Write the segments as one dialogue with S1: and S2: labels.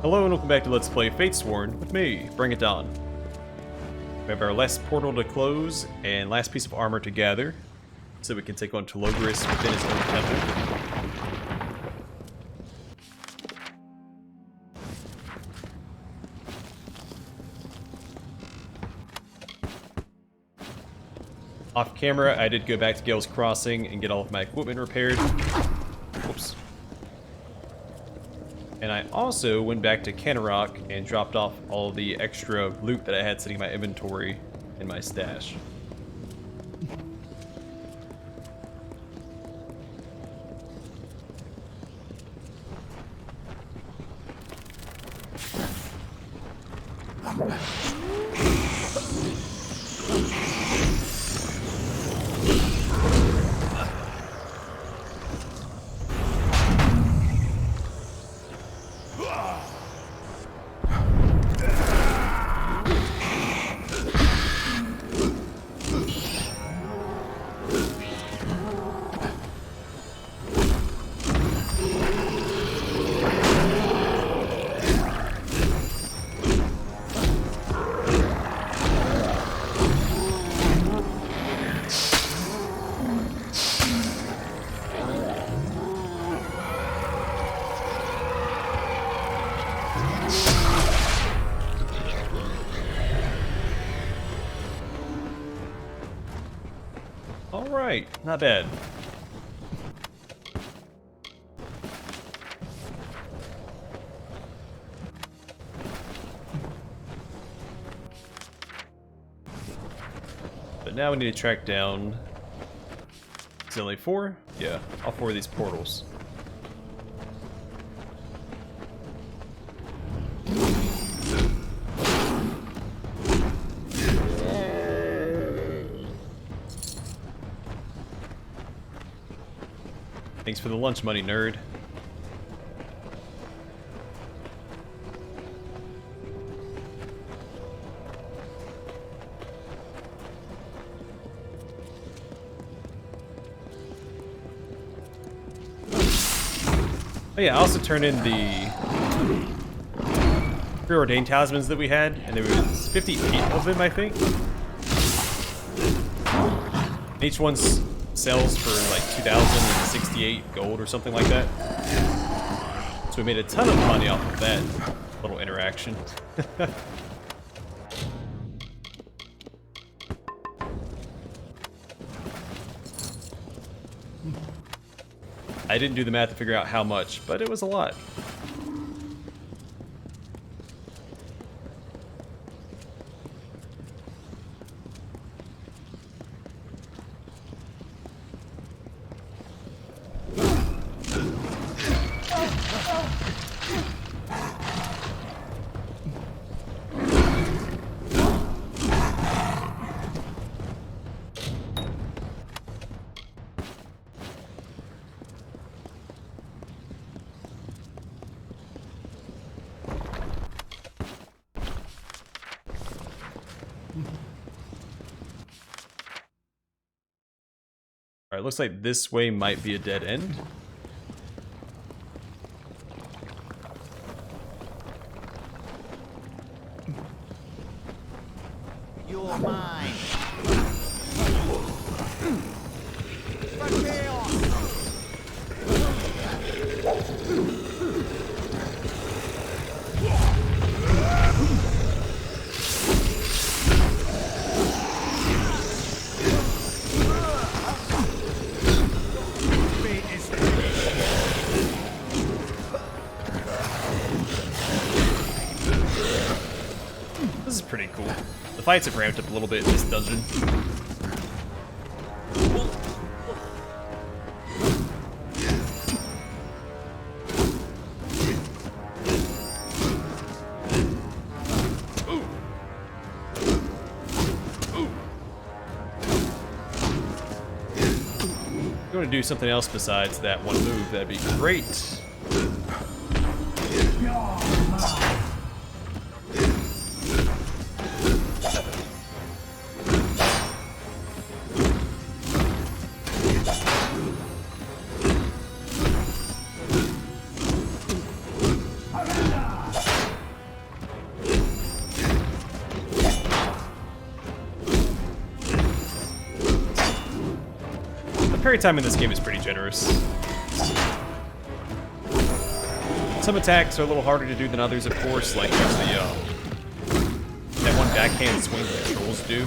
S1: Hello and welcome back to Let's Play Fatesworn with me, Brigand Hall. We have our last portal to close and last piece of armor to gather, so we can take on Telogris within his own temple. Off camera, I did go back to Gale's Crossing and get all of my equipment repaired. Whoops. And I also went back to Kenrock and dropped off all the extra loot that I had sitting in my inventory in my stash. Alright, not bad. But now we need to track down... Is it only 4? Yeah, all 4 of these portals. Thanks for the lunch money, nerd. Oh yeah, I also turned in the preordained talismans that we had, and there was 58 of them, I think. And each one's sells for like 2,068 gold or something like that. So we made a ton of money off of that little interaction. I didn't do the math to figure out how much, but it was a lot. Alright, looks like this way might be a dead end.
S2: You're mine.
S1: This is pretty cool. The fights have ramped up a little bit in this dungeon. If you want to do something else besides that one move, that'd be great. parry time in this game is pretty generous. Some attacks are a little harder to do than others, of course, like there's that one backhand swing that trolls do.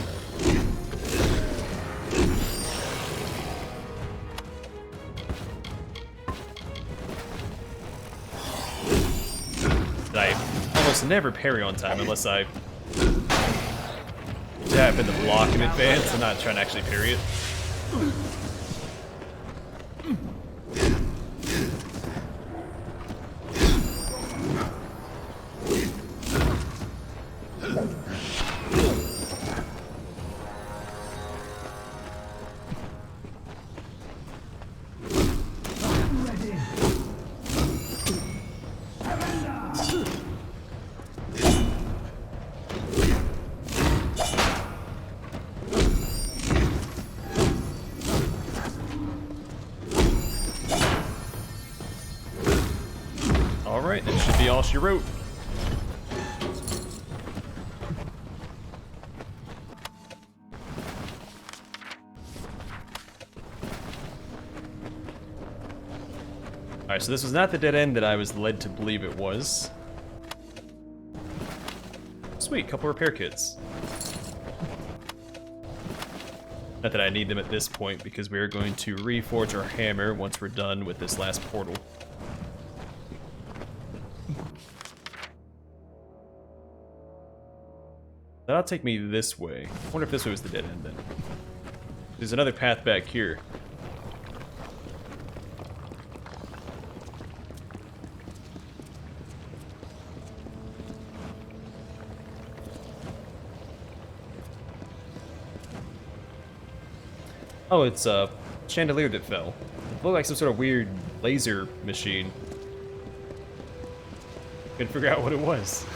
S1: That I almost never parry on time unless I happen to block in advance and not trying to actually parry it. Alright, that should be all she wrote. Alright, so this was not the dead end that I was led to believe it was. Sweet, couple repair kits. Not that I need them at this point, because we are going to reforge our hammer once we're done with this last portal. That'll take me this way. I wonder if this way was the dead end then. There's another path back here. Oh, it's a chandelier that fell. It looked like some sort of weird laser machine. Couldn't figure out what it was.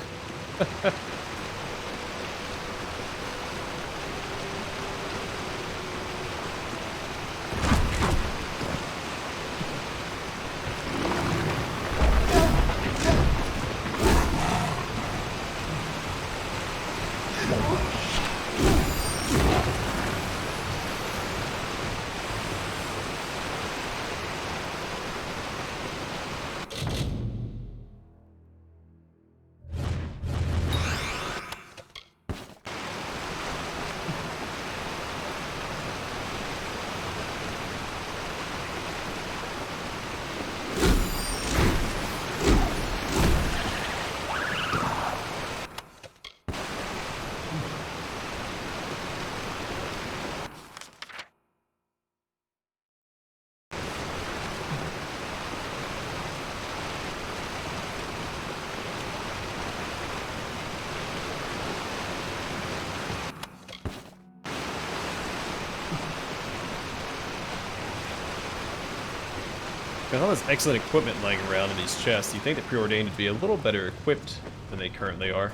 S1: With all this excellent equipment lying around in these chests, you think the preordained would be a little better equipped than they currently are.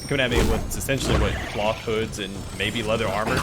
S1: Coming at me with essentially what, cloth hoods and maybe leather armor.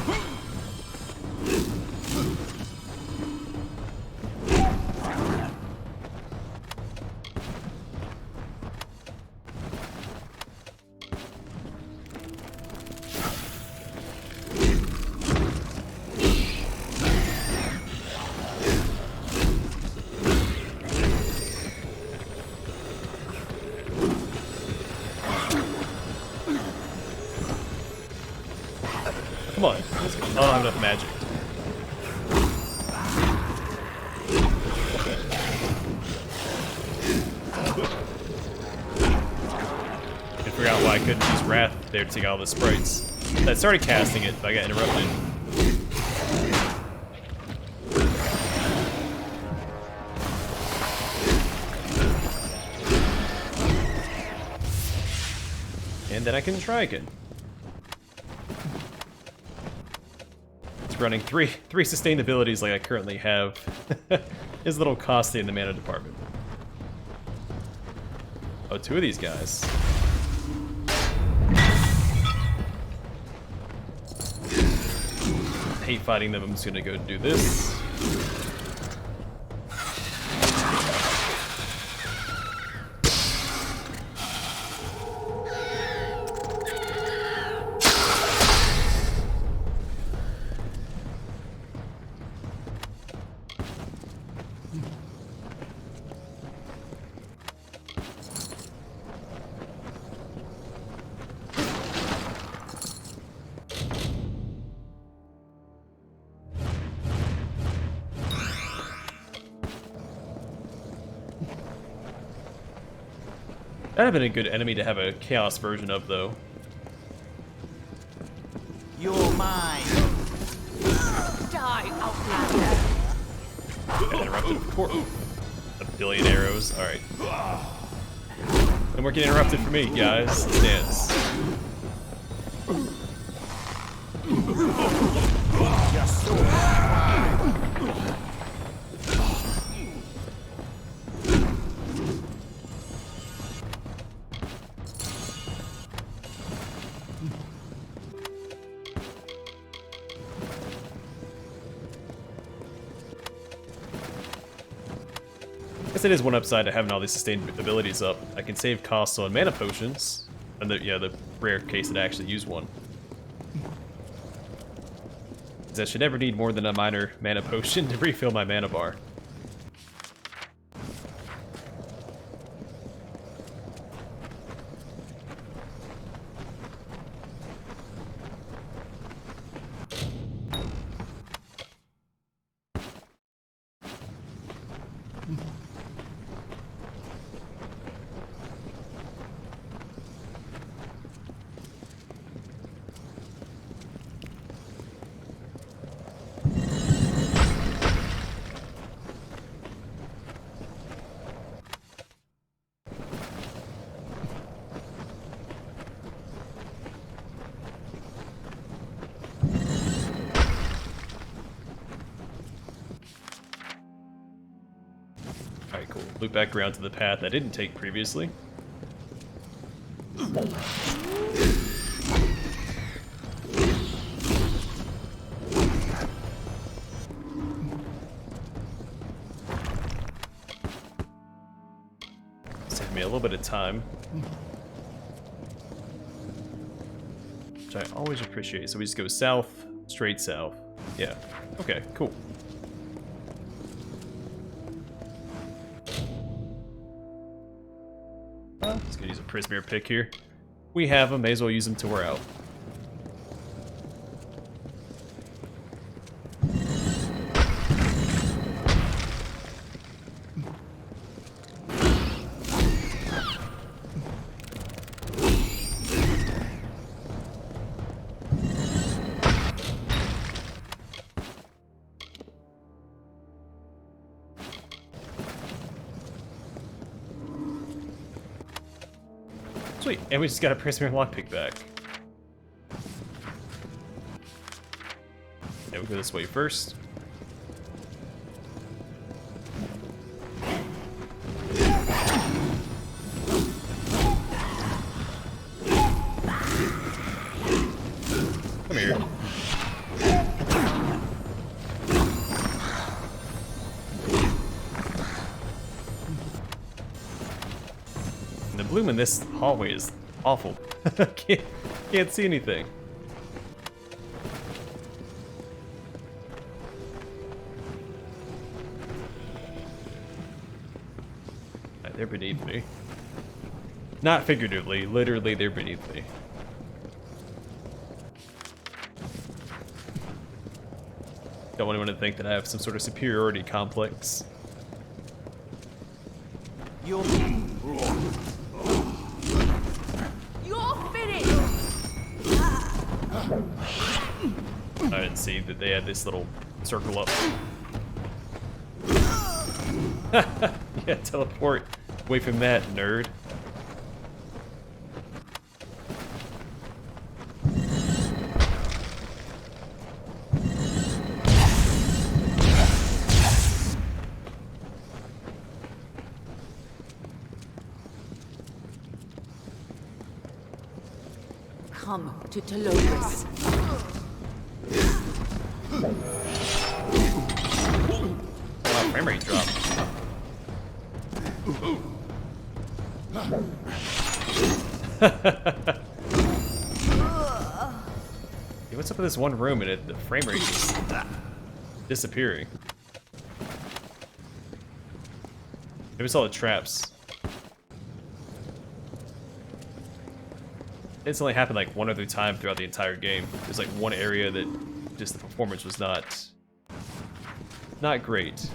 S1: Come on, let's go. I don't have enough magic. I figure out why I couldn't use Wrath there to take out all the sprites. I started casting it, but I got interrupted. And then I can try again. Running three sustained abilities like I currently have is a little costly in the mana department. Oh, two of these guys. I hate fighting them. I'm just gonna go do this. That'd have been a good enemy to have a chaos version of, though.
S2: You're mine.
S3: Die, outlander.
S1: Got interrupted, of course. A billion arrows. Alright. No more getting interrupted for me, guys. Let's dance.
S2: You're so mine.
S1: Guess it is one upside to having all these sustained abilities up. I can save costs on mana potions. And the rare case that I actually use one. Because I should never need more than a minor mana potion to refill my mana bar. Alright, cool. Loop back around to the path I didn't take previously. Save me a little bit of time. Which I always appreciate. So we just go south, straight south. Yeah. Okay, cool. Let's go use a Prismere pick here. We have them, may as well use them till we're out. Sweet, and we just got a Prismere lockpick back. Yeah, we'll go this way first. Come here. The bloom in this hallway is awful. can't see anything. Right, they're beneath me. Not figuratively, literally they're beneath me. Don't want anyone to think that I have some sort of superiority complex.
S2: You're
S1: I didn't see that they had this little circle up. Yeah, teleport away from that, nerd.
S3: Come to Telogris.
S1: Wow, frame rate drop. Hey, what's up with this one room and the frame rate is disappearing? Maybe it's all the traps. It's only happened like one other time throughout the entire game. There's like one area that just the performance was not great.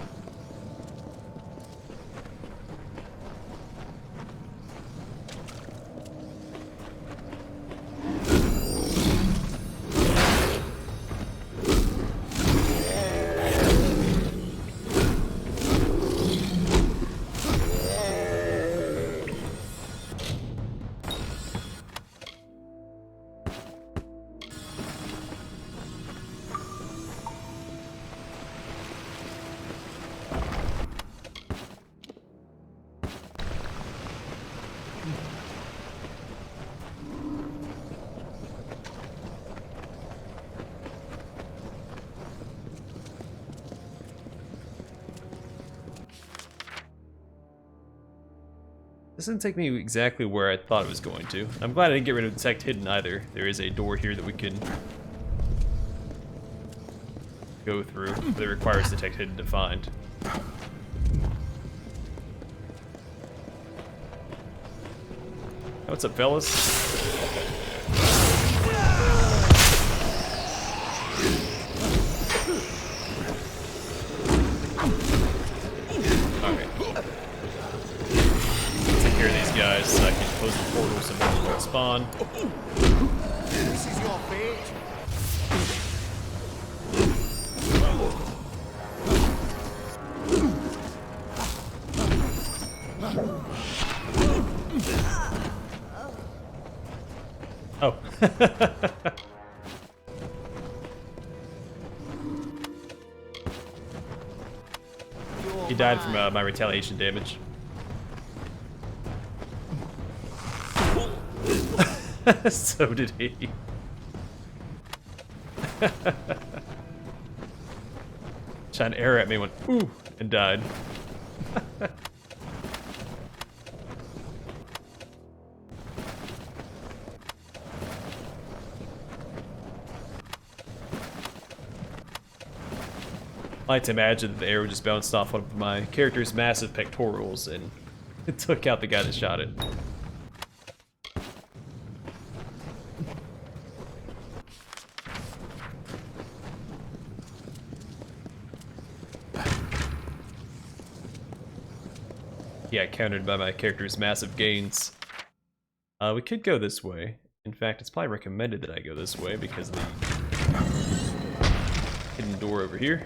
S1: This didn't take me exactly where I thought it was going to. I'm glad I didn't get rid of Detect Hidden either. There is a door here that we can go through that requires Detect Hidden to find. What's up, fellas? Alright. Take care of these guys so I can close the portal so more will spawn.
S2: This is your fate.
S1: Oh. He died from my retaliation damage. So did he. Shot an arrow at me, went ooh, and died. I like to imagine that the arrow just bounced off one of my character's massive pectorals and it took out the guy that shot it. Yeah, countered by my character's massive gains. We could go this way. In fact, it's probably recommended that I go this way because of the hidden door over here.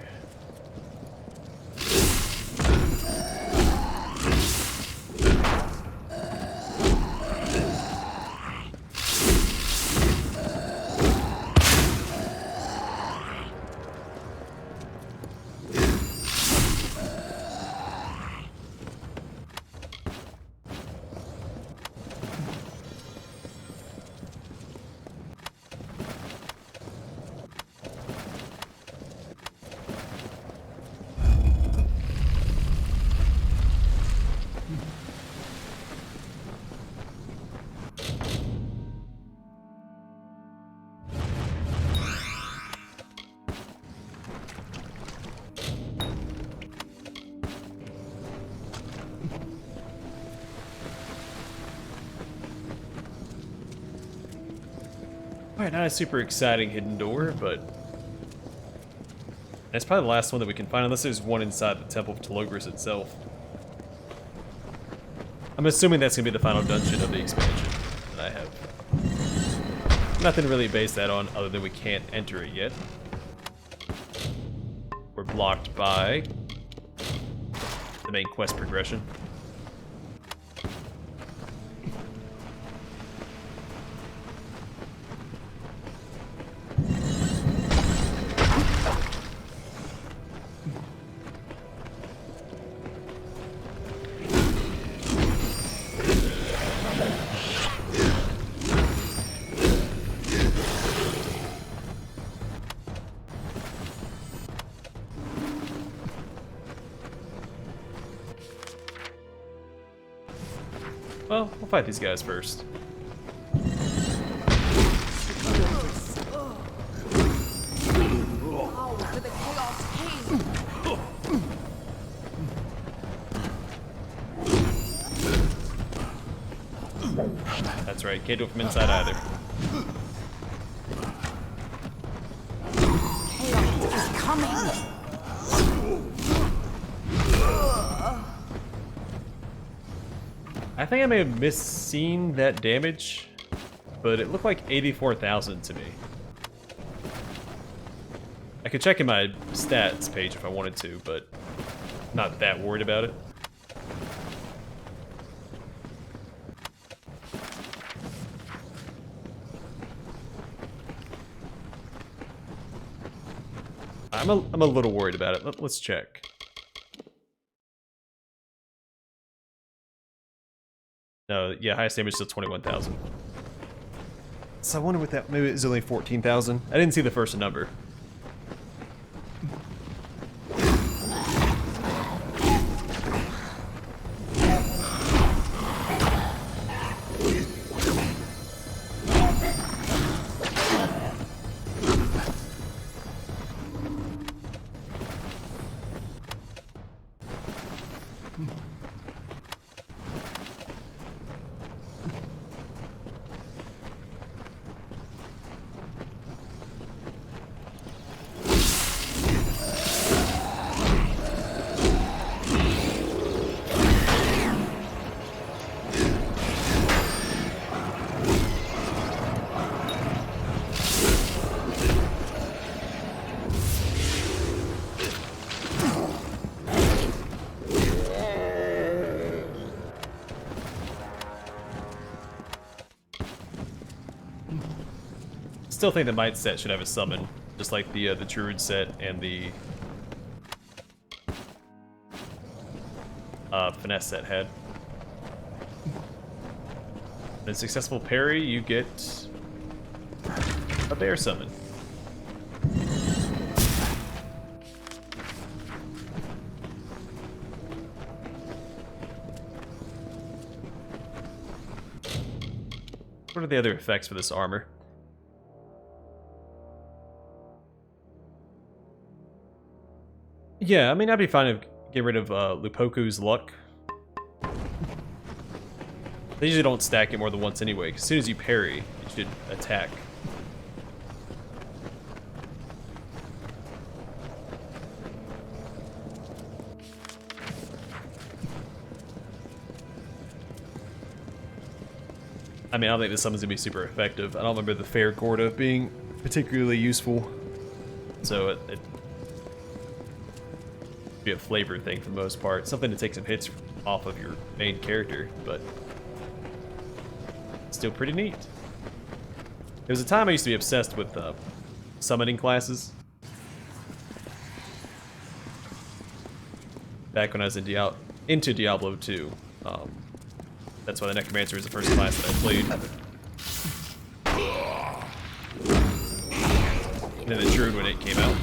S1: Alright, not a super exciting hidden door, but that's probably the last one that we can find, unless there's one inside the Temple of Telogris itself. I'm assuming that's going to be the final dungeon of the expansion that I have. Nothing really based that on, other than we can't enter it yet. We're blocked by the main quest progression. Well, we'll fight these guys first. That's right, can't do it from inside either.
S3: Chaos is coming.
S1: I think I may have misseen that damage, but it looked like 84,000 to me. I could check in my stats page if I wanted to, but not that worried about it. I'm a little worried about it. Let's check. No, yeah, highest damage is still 21,000. So I wonder what that, maybe it's only 14,000. I didn't see the first number. still think the Might set should have a summon, just like the Druid set and the Finesse set had. In a successful parry, you get a bear summon. What are the other effects for this armor? Yeah, I mean, I'd be fine if get rid of Lupoku's luck. They usually don't stack it more than once anyway. As soon as you parry, you should attack. I mean, I don't think this summon's gonna be super effective. I don't remember the Fair Gorda being particularly useful. So it be a flavor thing for the most part. Something to take some hits off of your main character, but still pretty neat. There was a time I used to be obsessed with summoning classes. Back when I was into Diablo 2. That's why the Necromancer was the first class that I played. And then the Druid when it came out.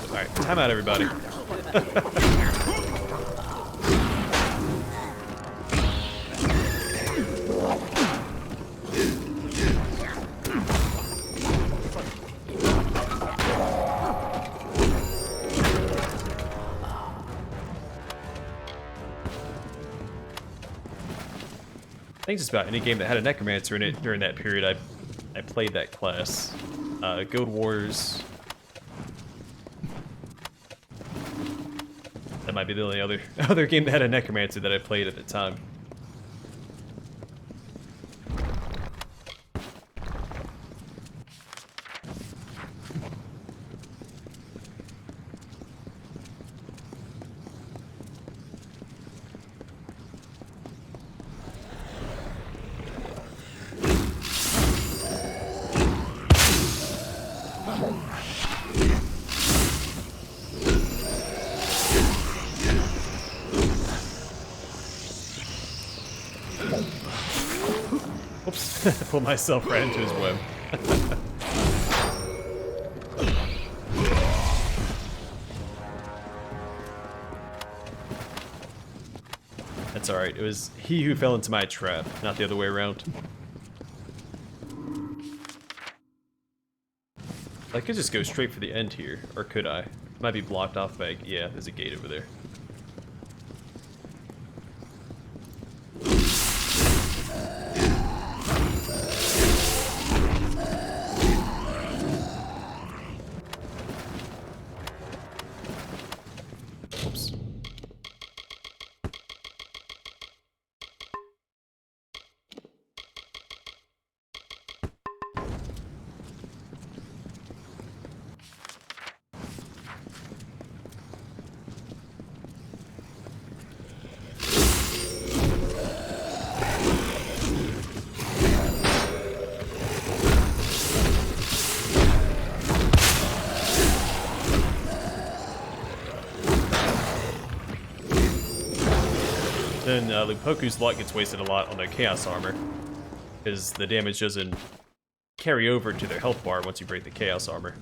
S1: Alright, time out everybody. I think just about any game that had a Necromancer in it during that period, I played that class. Guild Wars. That might be the only other game that had a Necromancer that I played at the time. Pull myself right into his web. That's alright. It was he who fell into my trap, not the other way around. I could just go straight for the end here, or could I? It might be blocked off by... yeah, there's a gate over there. Then Lupoku's luck gets wasted a lot on their Chaos Armor, because the damage doesn't carry over to their health bar once you break the Chaos Armor.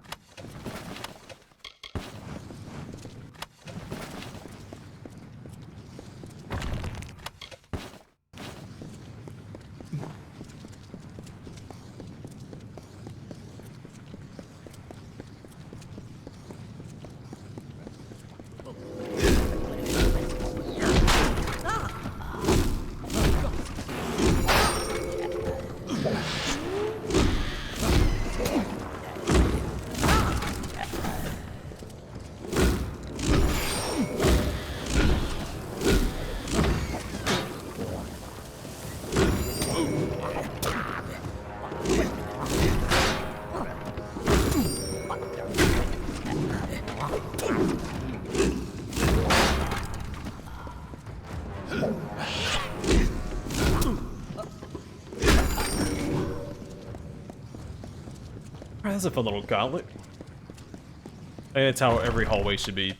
S1: That's a fun little gauntlet. I think that's how every hallway should be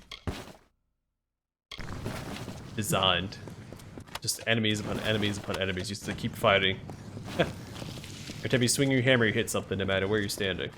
S1: designed. Just enemies upon enemies upon enemies, just to keep fighting. Every time you swing your hammer, you hit something, no matter where you're standing.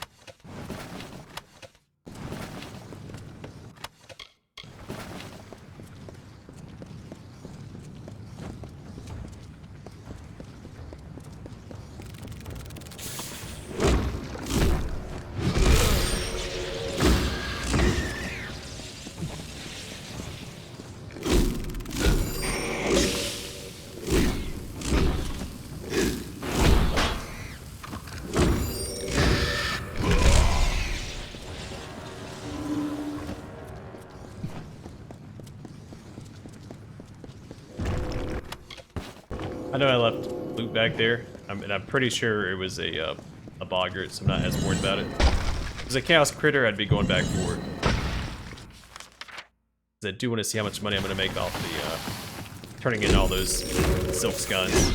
S1: I know I left loot back there, and I'm pretty sure it was a boggart, so I'm not as worried about it. If it was a chaos critter, I'd be going back for it. 'Cause I do want to see how much money I'm going to make off the turning in all those silk scones.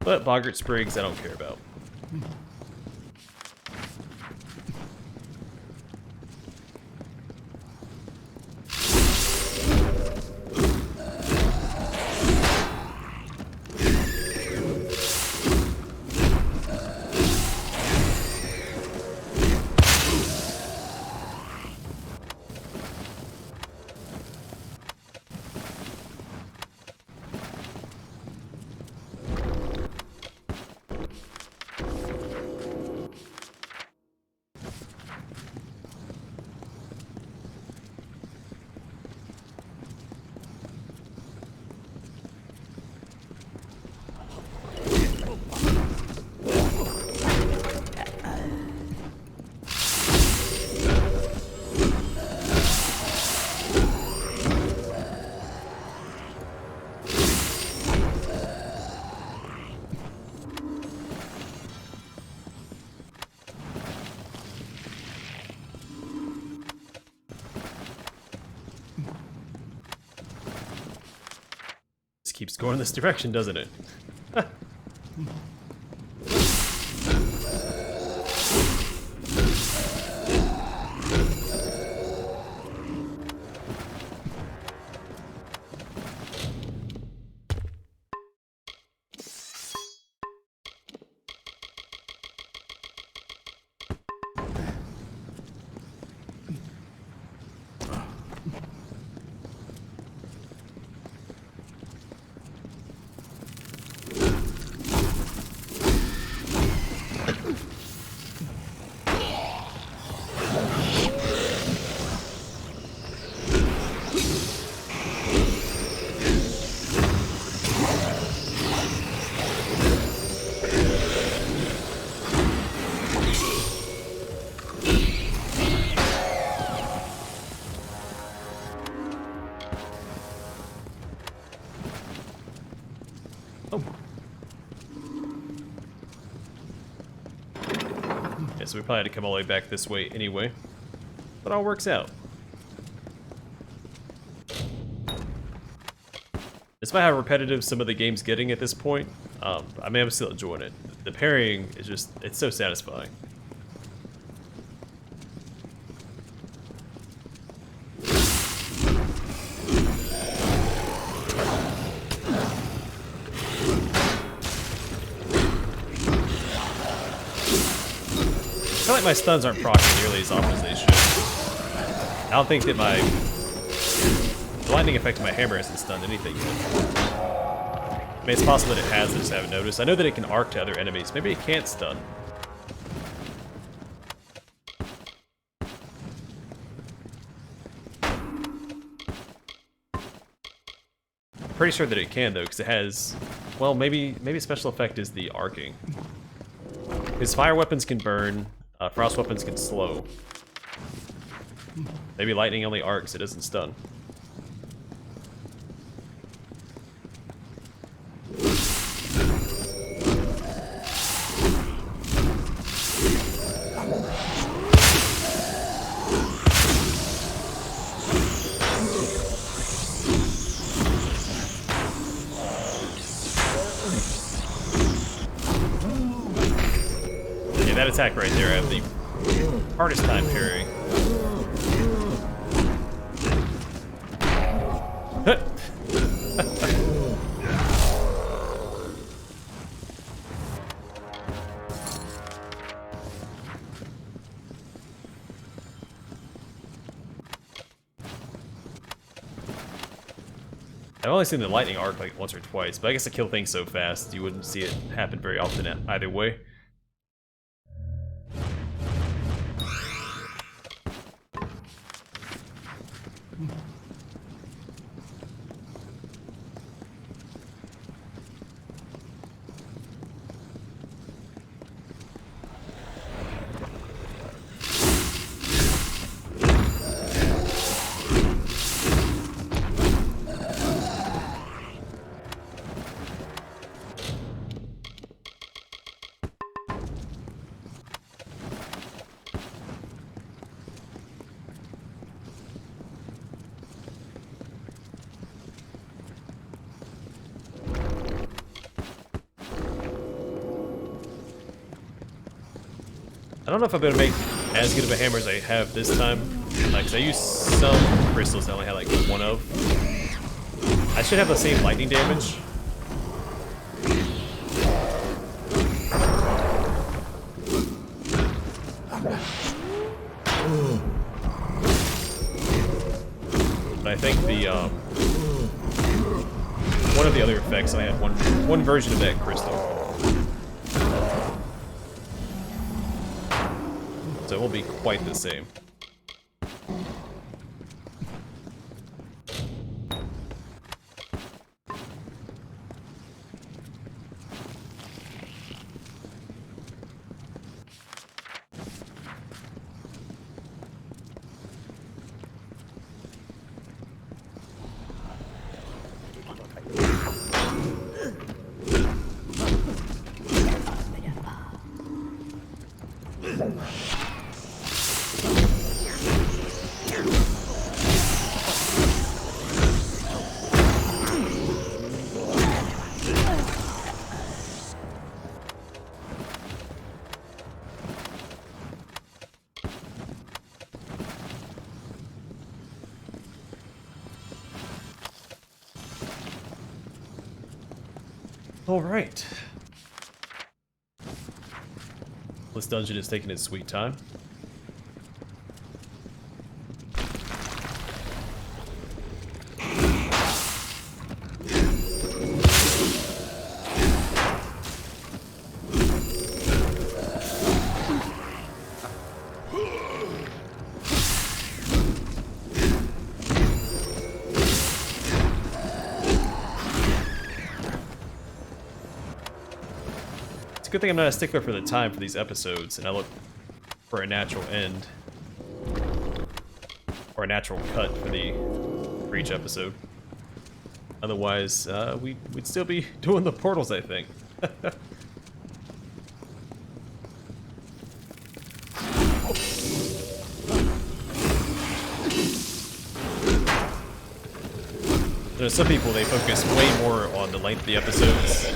S1: But boggart sprigs, I don't care about. Keeps going this direction, doesn't it? Yeah, so we probably had to come all the way back this way anyway. But it all works out. Despite how repetitive some of the game's getting at this point, I mean, I'm still enjoying it. The parrying is just, it's so satisfying. I feel like my stuns aren't proccing nearly as often as they should. I don't think that the lightning effect of my hammer hasn't stunned anything yet. I mean, it's possible that it has, I just haven't noticed. I know that it can arc to other enemies. Maybe it can't stun. I'm pretty sure that it can, though, because it has... Well, maybe special effect is the arcing. Because fire weapons can burn, frost weapons can slow. Maybe lightning only arcs, it doesn't stun. That attack right there, I have the hardest time parrying. I've only seen the lightning arc like once or twice, but I guess I kill things so fast you wouldn't see it happen very often either way. I don't know if I'm gonna make as good of a hammer as I have this time. Like, 'cause I used some crystals I only had like one of. I should have the same lightning damage. But I think the one of the other effects I had one version of that crystal. So it won't be quite the same. All right. This dungeon is taking its sweet time. Good thing I'm not a stickler for the time for these episodes, and I look for a natural end. Or a natural cut for each episode. Otherwise, we'd still be doing the portals, I think. You know, some people, they focus way more on the length of the episodes.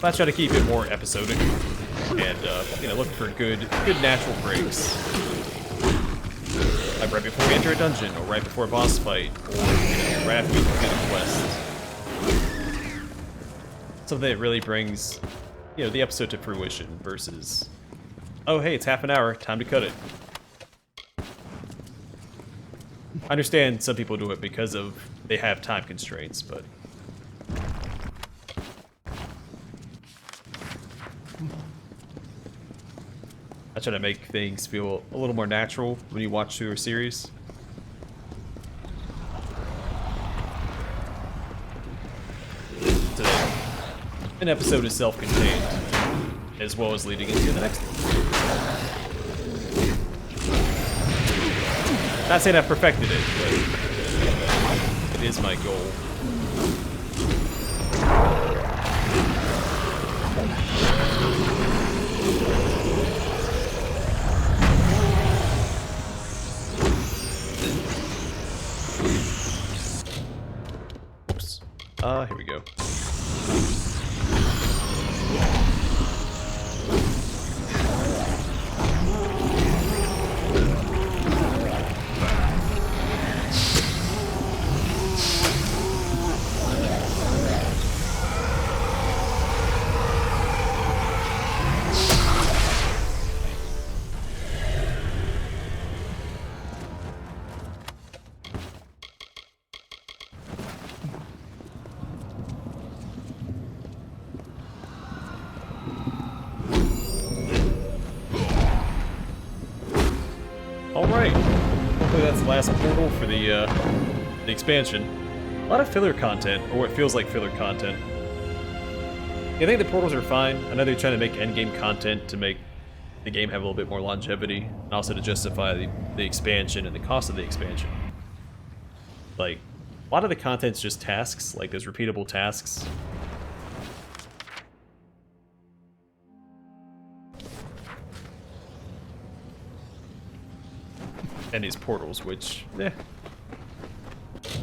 S1: I try to keep it more episodic, and you know, looking for good natural breaks, like right before we enter a dungeon, or right before a boss fight, or you know, right after we complete a quest. Something that really brings, you know, the episode to fruition versus, oh hey, it's half an hour, time to cut it. I understand some people do it because they have time constraints, but. I try to make things feel a little more natural when you watch through a series. Today, an episode is self-contained, as well as leading into the next one. Not saying I've perfected it, but it is my goal. Here we go. last portal for the expansion. A lot of filler content, or what feels like filler content. I think the portals are fine. I know they're trying to make endgame content to make the game have a little bit more longevity, and also to justify the expansion and the cost of the expansion. Like, a lot of the content's just tasks, like those repeatable tasks. And these portals, which, eh.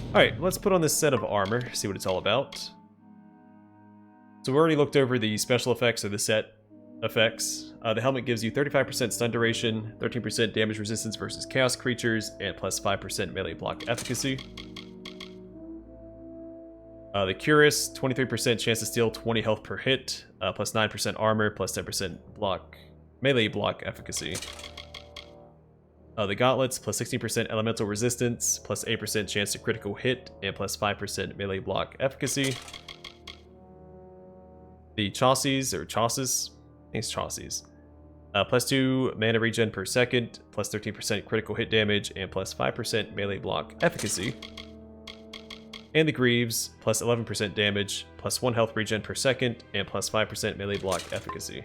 S1: Alright, let's put on this set of armor, see what it's all about. So we already looked over the special effects of the set effects. The helmet gives you 35% stun duration, 13% damage resistance versus chaos creatures, and plus 5% melee block efficacy. The Cuirass, 23% chance to steal 20 health per hit, plus 9% armor, plus 10% melee block efficacy. The Gauntlets, plus 16% elemental resistance, plus 8% chance to critical hit, and plus 5% melee block efficacy. The Chauces, or Chauces, I think it's Chauces. Plus 2 mana regen per second, plus 13% critical hit damage, and plus 5% melee block efficacy. And the Greaves, plus 11% damage, plus 1 health regen per second, and plus 5% melee block efficacy.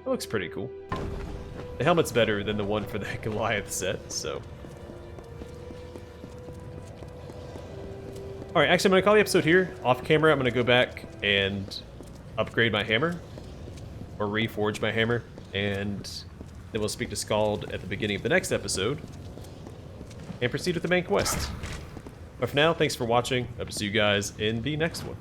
S1: That looks pretty cool. The helmet's better than the one for the Goliath set, so... Alright, actually I'm going to call the episode here. Off camera, I'm going to go back and upgrade my hammer. Or reforge my hammer. And then we'll speak to Scald at the beginning of the next episode. And proceed with the main quest. But for now, thanks for watching. Hope to see you guys in the next one.